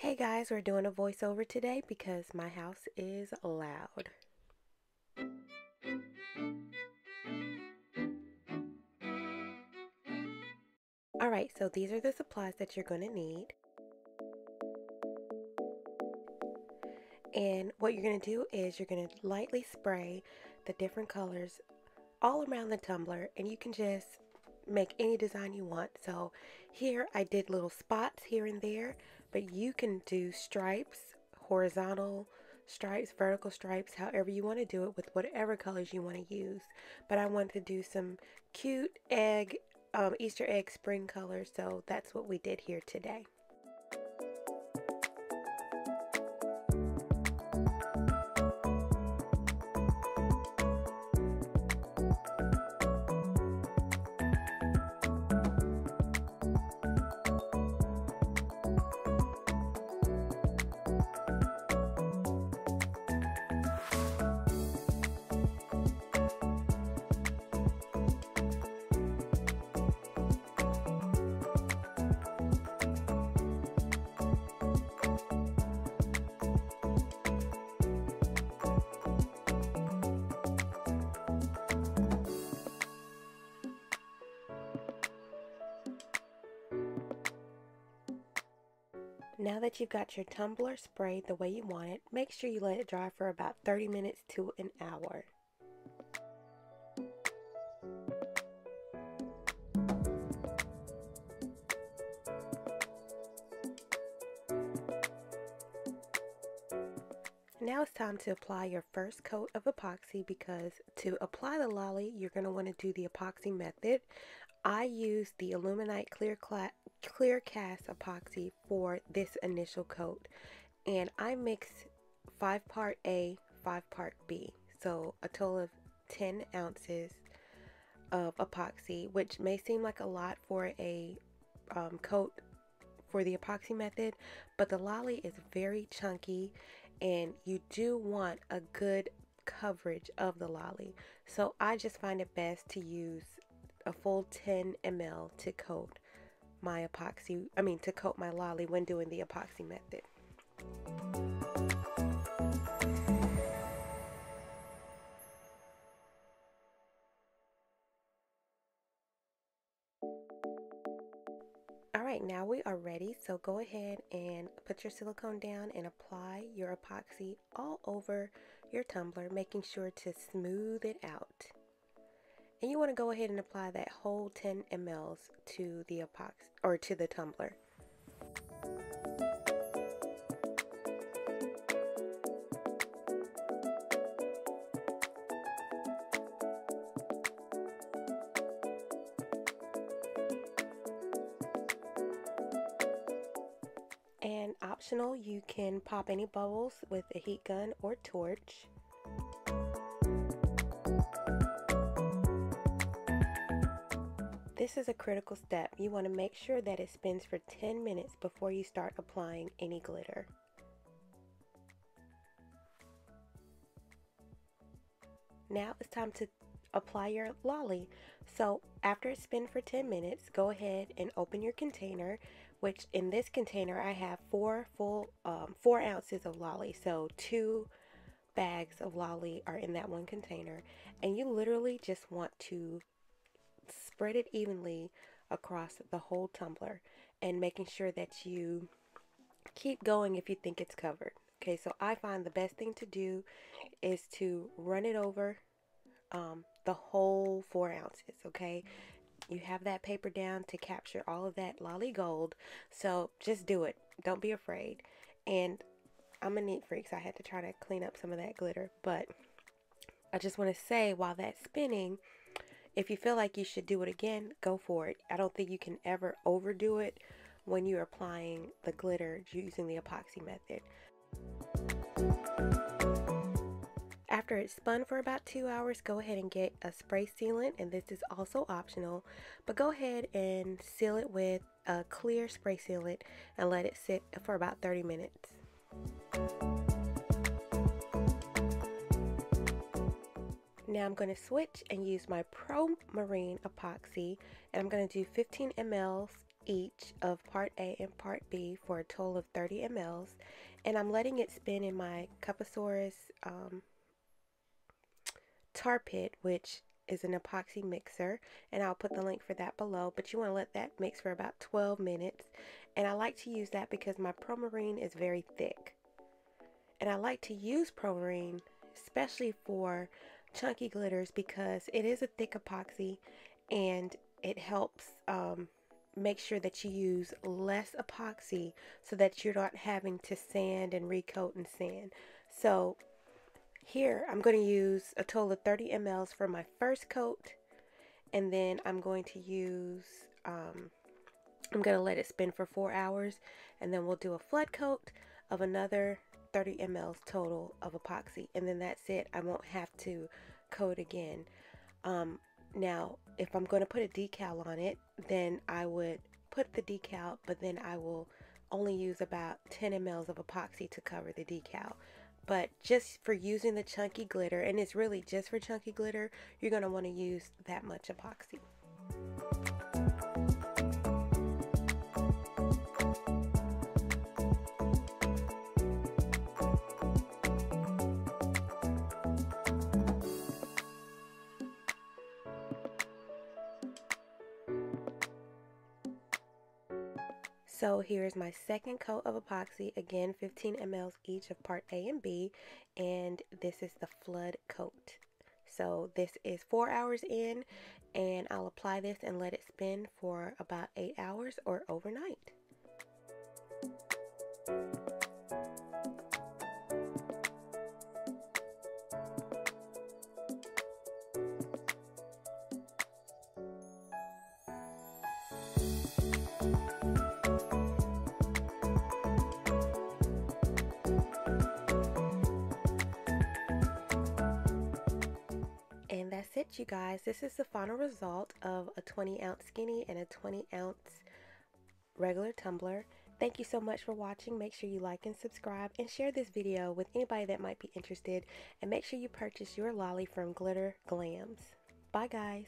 Hey guys, we're doing a voiceover today because my house is loud. Alright, so these are the supplies that you're going to need. And what you're going to do is you're going to lightly spray the different colors all around the tumbler, and you can just make any design you want. So here I did little spots here and there, but you can do stripes, horizontal stripes, vertical stripes, however you want to do it with whatever colors you want to use. But I wanted to do some cute Easter egg spring colors, so that's what we did here today. Now that you've got your tumbler sprayed the way you want it, make sure you let it dry for about 30 minutes to an hour. Now it's time to apply your first coat of epoxy, because to apply the Lolli, you're going to want to do the epoxy method. I use the Illuminate Clear Cast epoxy for this initial coat, and I mix 5 part A, 5 part B, so a total of 10 ounces of epoxy, which may seem like a lot for a coat for the epoxy method, but the Lolli is very chunky and you do want a good coverage of the Lolli, so I just find it best to use a full 10 ml to coat my to coat my Lolli when doing the epoxy method. Alright, now we are ready, so go ahead and put your silicone down and apply your epoxy all over your tumbler, making sure to smooth it out. And you want to go ahead and apply that whole 10 mLs to the epoxy, or to the tumbler. And optional, you can pop any bubbles with a heat gun or torch. This is a critical step. You want to make sure that it spins for 10 minutes before you start applying any glitter. Now it's time to apply your Lolli. So after it spins for 10 minutes, go ahead and open your container, which in this container I have 4 ounces of Lolli. So 2 bags of Lolli are in that one container, and you literally just want to spread it evenly across the whole tumbler, and making sure that you keep going if you think it's covered. Okay, so I find the best thing to do is to run it over the whole 4 ounces. Okay, you have that paper down to capture all of that Lolli gold, so just do it. Don't be afraid. And I'm a neat freak, so I had to try to clean up some of that glitter, but I just want to say, while that's spinning, if you feel like you should do it again, go for it. I don't think you can ever overdo it when you're applying the glitter using the epoxy method. After it's spun for about 2 hours, go ahead and get a spray sealant, and this is also optional, but go ahead and seal it with a clear spray sealant and let it sit for about 30 minutes. Now I'm going to switch and use my Pro Marine epoxy, and I'm going to do 15 mLs each of part A and part B for a total of 30 mLs, and I'm letting it spin in my Cuposaurus tar pit, which is an epoxy mixer, and I'll put the link for that below. But you want to let that mix for about 12 minutes, and I like to use that because my Promarine is very thick, and I like to use Promarine especially for chunky glitters because it is a thick epoxy, and it helps make sure that you use less epoxy so that you're not having to sand and recoat and sand. So here I'm going to use a total of 30 mLs for my first coat, and then I'm going to use I'm going to let it spin for 4 hours, and then we'll do a flood coat of another 30 mLs total of epoxy, and then that's it. I won't have to coat again. Now, if I'm going to put a decal on it, then I would put the decal, but then I will only use about 10 mLs of epoxy to cover the decal. But just for using the chunky glitter, and it's really just for chunky glitter, you're going to want to use that much epoxy. So here's my second coat of epoxy, again 15 mLs each of part A and B, and this is the flood coat. So this is 4 hours in, and I'll apply this and let it spin for about 8 hours or overnight. And that's it, you guys. This is the final result of a 20-ounce skinny and a 20-ounce regular tumbler. Thank you so much for watching. Make sure you like and subscribe and share this video with anybody that might be interested. And make sure you purchase your Lolli from Glitter Glamz. Bye, guys.